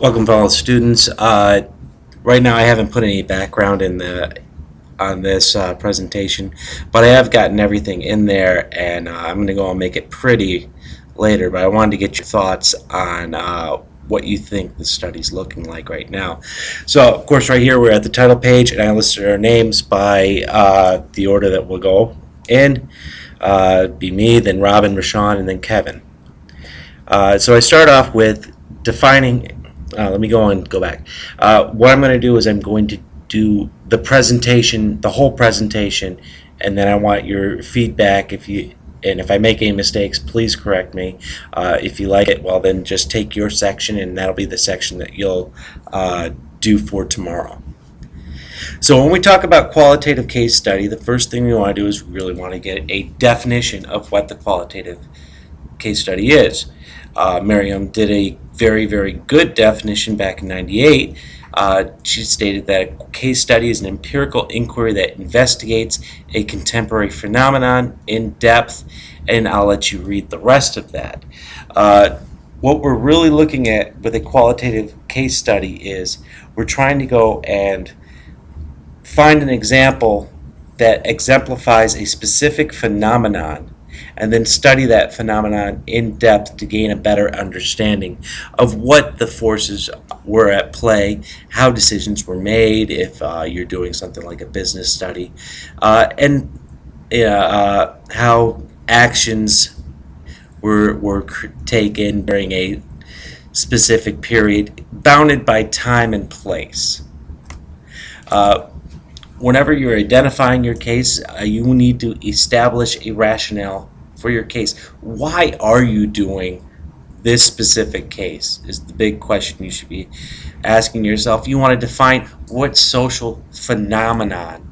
Welcome, fellow students. Right now, I haven't put any background on this presentation, but I have gotten everything in there, and I'm going to go and make it pretty later. But I wanted to get your thoughts on what you think the study's looking like right now. So, of course, right here we're at the title page, and I listed our names by the order that we'll go in. Be me, then Robin, Rashawn, and then Kevin. So I start off with defining. Let me go back. What I'm going to do is I'm going to do the presentation, the whole presentation, and then I want your feedback. If I make any mistakes, please correct me. If you like it, well, then just take your section, and that'll be the section that you'll do for tomorrow. So when we talk about qualitative case study, the first thing we want to do is really want to get a definition of what the qualitative case study is. Miriam did a very, very good definition back in '98. She stated that a case study is an empirical inquiry that investigates a contemporary phenomenon in depth, and I'll let you read the rest of that. What we're really looking at with a qualitative case study is we're trying to go and find an example that exemplifies a specific phenomenon and then study that phenomenon in depth to gain a better understanding of what the forces were at play, how decisions were made, if you're doing something like a business study, and how actions were taken during a specific period, bounded by time and place. Whenever you're identifying your case, you need to establish a rationale for your case. Why are you doing this specific case is the big question you should be asking yourself. You want to define what social phenomenon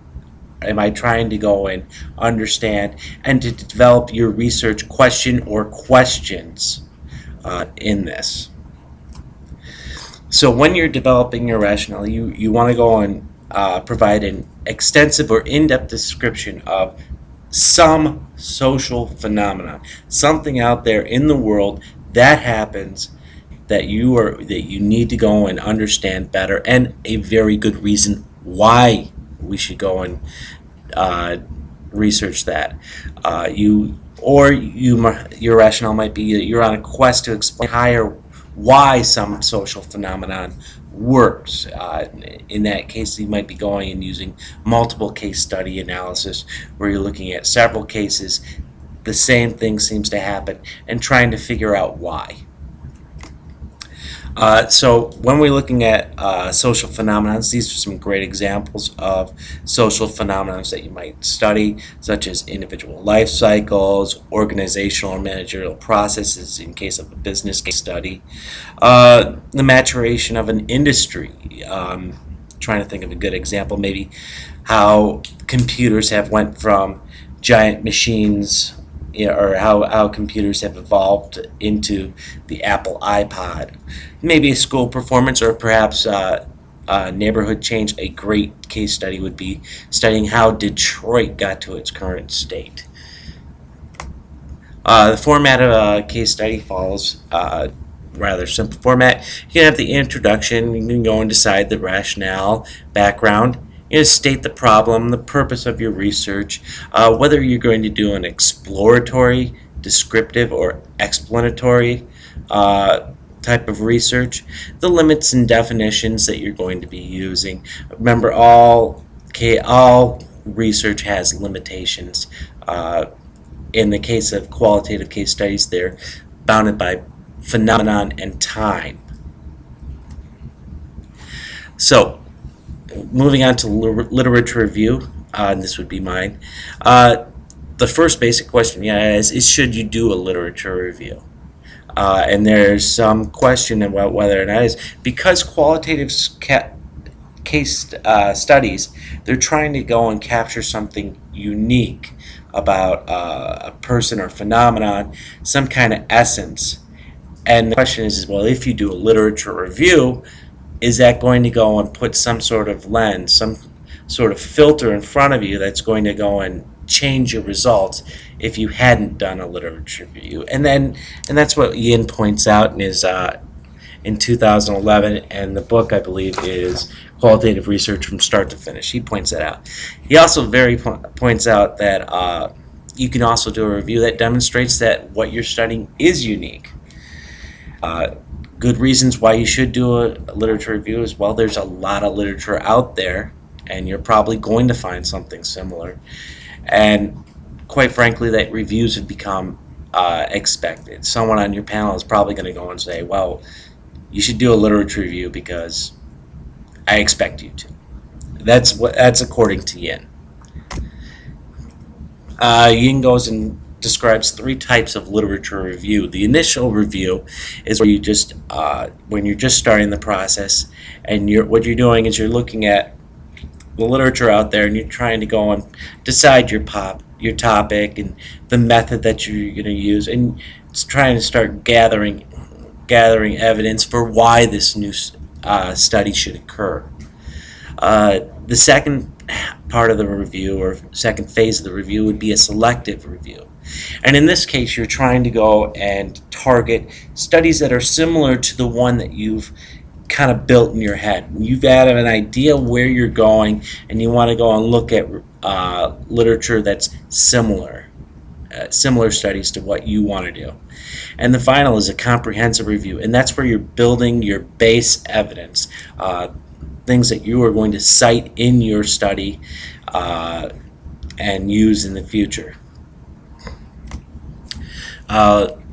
am I trying to go and understand, and to develop your research question or questions in this. So when you're developing your rationale, you want to go and provide an extensive or in-depth description of some social phenomenon, something out there in the world that happens that you need to go and understand better, and a very good reason why we should go and research that. Your rationale might be that you're on a quest to explain higher why some social phenomenon works. In that case, you might be going and using multiple case study analysis, where you're looking at several cases, the same thing seems to happen, and trying to figure out why. So when we're looking at social phenomena, these are some great examples of social phenomena that you might study, such as individual life cycles, organizational or managerial processes in case of a business case study, the maturation of an industry. Trying to think of a good example, maybe how computers have went from giant machines, or how computers have evolved into the Apple iPod. Maybe a school performance, or perhaps neighborhood change. A great case study would be studying how Detroit got to its current state. The format of a case study follows rather simple format. You can have the introduction, you can go and decide the rationale, background, state the problem, the purpose of your research, whether you're going to do an exploratory, descriptive, or explanatory type of research, the limits and definitions that you're going to be using. Remember, all research has limitations. In the case of qualitative case studies, they're bounded by phenomenon and time. So, moving on to literature review, and this would be mine. The first basic question is should you do a literature review? And there's some question about whether or not it is, because qualitative case studies, they're trying to go and capture something unique about a person or phenomenon, some kind of essence. And the question is, well, if you do a literature review, is that going to go and put some sort of lens, some sort of filter in front of you that's going to go and change your results if you hadn't done a literature review? And that's what Ian points out in his in 2011, and the book, I believe, is Qualitative Research from Start to Finish. He points that out. He also points out that you can also do a review that demonstrates that what you're studying is unique. Good reasons why you should do a literature review is, well, there's a lot of literature out there, and you're probably going to find something similar. And quite frankly, that reviews have become expected. Someone on your panel is probably going to go and say, well, you should do a literature review because I expect you to. That's according to Yin. Yin goes and describes three types of literature review. The initial review is where you just when you're just starting the process, and what you're doing is you're looking at the literature out there, and you're trying to go and decide your topic and the method that you're going to use, and it's trying to start gathering evidence for why this new study should occur. The second part of the review, or second phase of the review, would be a selective review. And in this case, you're trying to go and target studies that are similar to the one that you've kind of built in your head. You've had an idea where you're going, and you want to go and look at literature that's similar studies to what you want to do. And the final is a comprehensive review, and that's where you're building your base evidence, things that you are going to cite in your study and use in the future.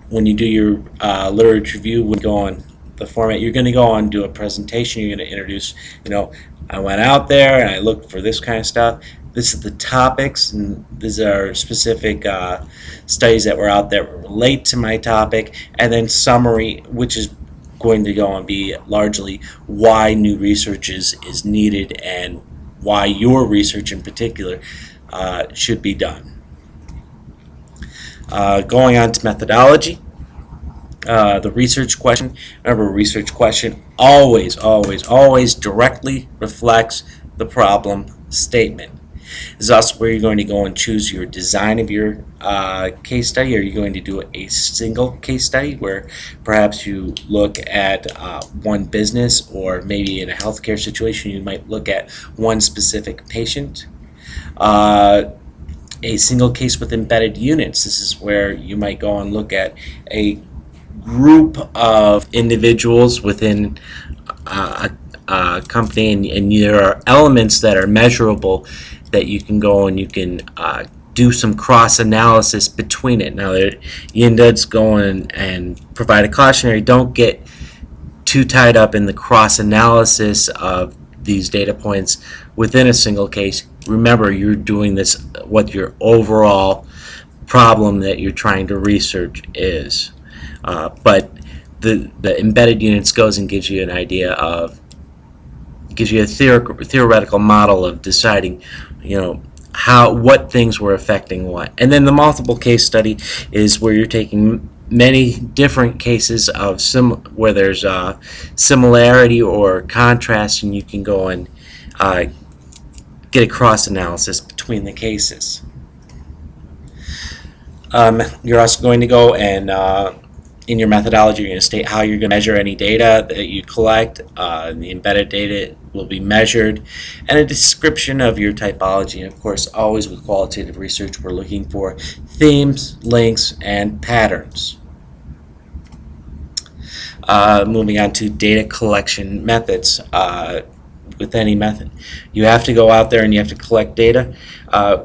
When you do your literature review, when you go on the format, you're going to go on and do a presentation. You're going to introduce, I went out there and I looked for this kind of stuff. This is the topics, and these are specific studies that were out there that relate to my topic, and then summary, which is going to go and be largely why new research is needed and why your research in particular should be done. Going on to methodology, the research question. Remember, a research question always directly reflects the problem statement. This is also where you're going to go and choose your design of your case study. Are you going to do a single case study where perhaps you look at one business, or maybe in a healthcare situation you might look at one specific patient? A single case with embedded units. This is where you might go and look at a group of individuals within a company, and there are elements that are measurable that you can go and you can do some cross-analysis between it. Now, Yin does go in and provide a cautionary: don't get too tied up in the cross-analysis of these data points within a single case. Remember, you're doing this what your overall problem that you're trying to research is. But the embedded units goes and gives you an idea of, gives you a theoretical model of deciding, what things were affecting what. And then the multiple case study is where you're taking many different cases of where there's similarity or contrast, and you can go and get a cross-analysis between the cases. You're also going to go and in your methodology, you're going to state how you're going to measure any data that you collect. The embedded data will be measured, and a description of your typology. And of course, always with qualitative research, we're looking for themes, links, and patterns. Moving on to data collection methods. With any method, you have to go out there and you have to collect data.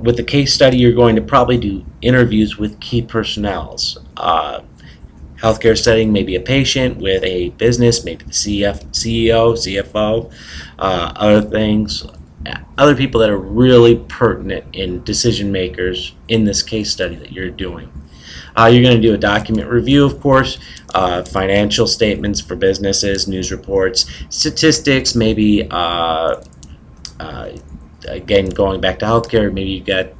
With the case study, you're going to probably do interviews with key personnels. Healthcare setting, maybe a patient; with a business, maybe the CEO, CFO, other people that are really pertinent in decision makers in this case study that you're doing. You're going to do a document review, of course, financial statements for businesses, news reports, statistics, maybe, again, going back to healthcare, maybe you got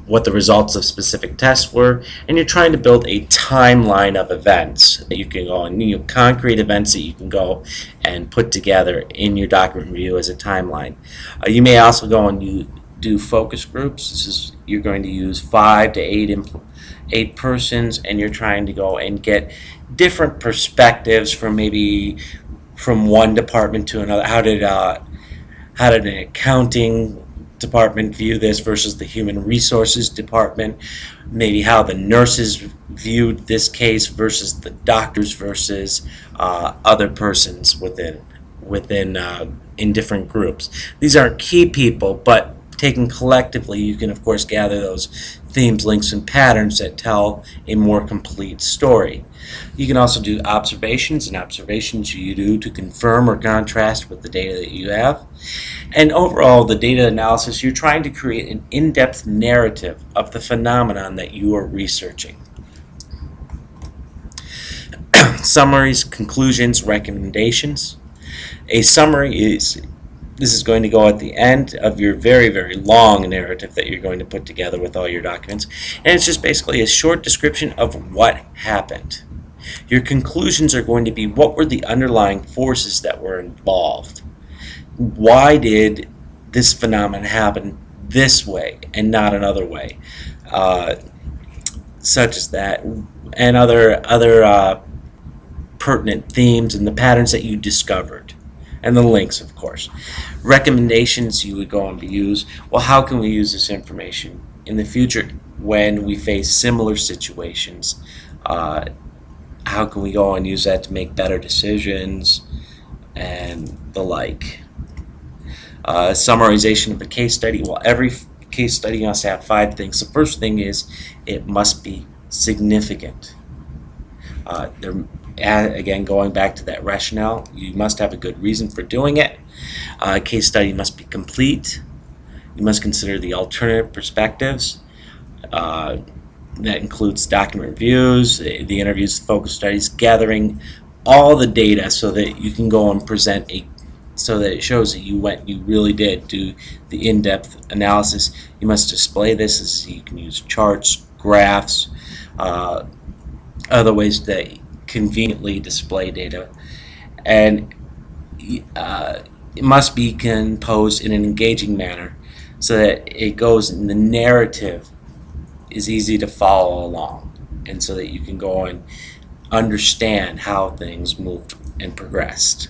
what the results of specific tests were, and you're trying to build a timeline of events that you can go and, concrete events that you can go and put together in your document review as a timeline. You may also go and you do focus groups. You're going to use 5 to 8 persons, and you're trying to go and get different perspectives from maybe from one department to another. How did an accounting department view this versus the human resources department? Maybe how the nurses viewed this case versus the doctors versus other persons within in different groups. These aren't key people, but taken collectively, you can of course gather those themes, links, and patterns that tell a more complete story. You can also do observations, and observations you do to confirm or contrast with the data that you have. And overall, the data analysis, you're trying to create an in-depth narrative of the phenomenon that you are researching. Summaries, conclusions, recommendations. A summary this is going to go at the end of your very, very long narrative that you're going to put together with all your documents. And it's just basically a short description of what happened. Your conclusions are going to be what were the underlying forces that were involved. Why did this phenomenon happen this way and not another way? Such as that, and other pertinent themes and the patterns that you discovered, and the links, of course. Recommendations you would go on to use. Well, how can we use this information in the future when we face similar situations? How can we go and use that to make better decisions and the like? Summarization of a case study. Well, every case study must have 5 things. The first thing is it must be significant. Again, going back to that rationale, you must have a good reason for doing it. A case study must be complete. You must consider the alternative perspectives. That includes document reviews, the interviews, focus studies, gathering all the data so that you can go and present so that it shows that you really did do the in-depth analysis. You must display this as you can use charts, graphs, other ways that conveniently display data, and it must be composed in an engaging manner so that it goes in the narrative is easy to follow along, and so that you can go and understand how things moved and progressed.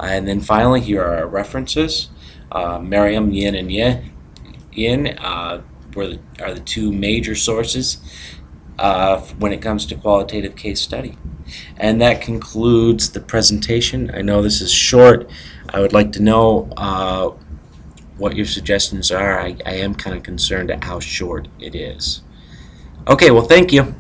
And then finally, here are our references. Merriam, Yin, and Yin are the 2 major sources when it comes to qualitative case study. And that concludes the presentation. I know this is short. I would like to know what your suggestions are. I am kind of concerned at how short it is. Okay, well, thank you.